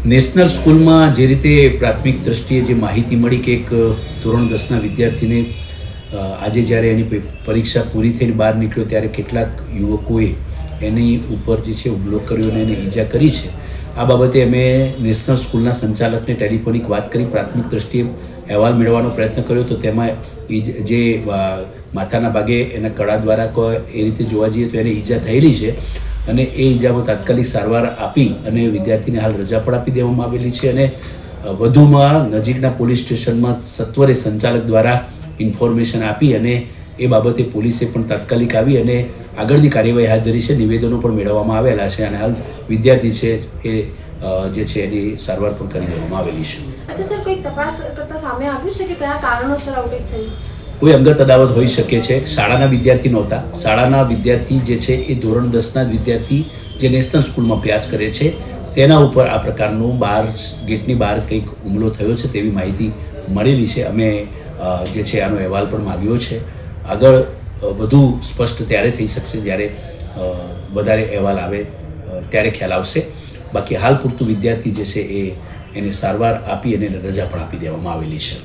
National સ્કૂલમાં જે રીતે પ્રાથમિક દ્રષ્ટિએ જે માહિતી મળી કે એક ધોરણ 10ના વિદ્યાર્થીને આજે જ્યારે એની પરીક્ષા પૂરી થઈને બહાર નીકળ્યો ત્યારે કેટલાક યુવકોએ એની ઉપર જે છે હુમલો કર્યો અને એને ઈજા કરી છે. આ બાબતે અમે નેશનલ સ્કૂલના સંચાલકને ટેલિફોનિક વાત કરી પ્રાથમિક દ્રષ્ટિએ અહેવાલ મેળવવાનો પ્રયત્ન કર્યો તો તેમાં જે માથાના ભાગે એના કડા દ્વારા એ રીતે જોવા જઈએ તો એને ઈજા થયેલી છે અને એ ઈજામાં તાત્કાલિક સારવાર આપી અને વિદ્યાર્થીને હાલ રજા પણ આપી દેવામાં આવેલી છે અને વધુમાં નજીકના પોલીસ સ્ટેશનમાં સત્વરે સંચાલક દ્વારા ઇન્ફોર્મેશન આપી અને એ બાબતે પોલીસે પણ તાત્કાલિક આવી અને આગળની કાર્યવાહી હાથ ધરી છે. નિવેદનો પણ મેળવવામાં આવેલા છે અને હાલ વિદ્યાર્થી છે એ જે છે એની સારવાર પણ કરી દેવામાં આવેલી છે. અચ્છા સર, કોઈ તપાસ કરતા સામે આવ્યું છે કે કયા કારણોસર આવું કંઈક થયું? કોઈ અંગત અદાવત હોઈ શકે છે. શાળાના વિદ્યાર્થી નહોતા. શાળાના વિદ્યાર્થી જે છે એ ધોરણ 10ના વિદ્યાર્થી જે નેશનલ સ્કૂલમાં અભ્યાસ કરે છે તેના ઉપર આ પ્રકારનું ગેટની બહાર કંઈક હુમલો થયો છે તેવી માહિતી મળેલી છે. અમે જે છે આનો અહેવાલ પણ માગ્યો છે. આગળ વધુ સ્પષ્ટ ત્યારે થઈ શકશે જ્યારે વધારે અહેવાલ આવે ત્યારે ખ્યાલ આવશે. બાકી હાલ પૂરતું વિદ્યાર્થી જે છે એને સારવાર આપી અને રજા પણ આપી દેવામાં આવેલી છે.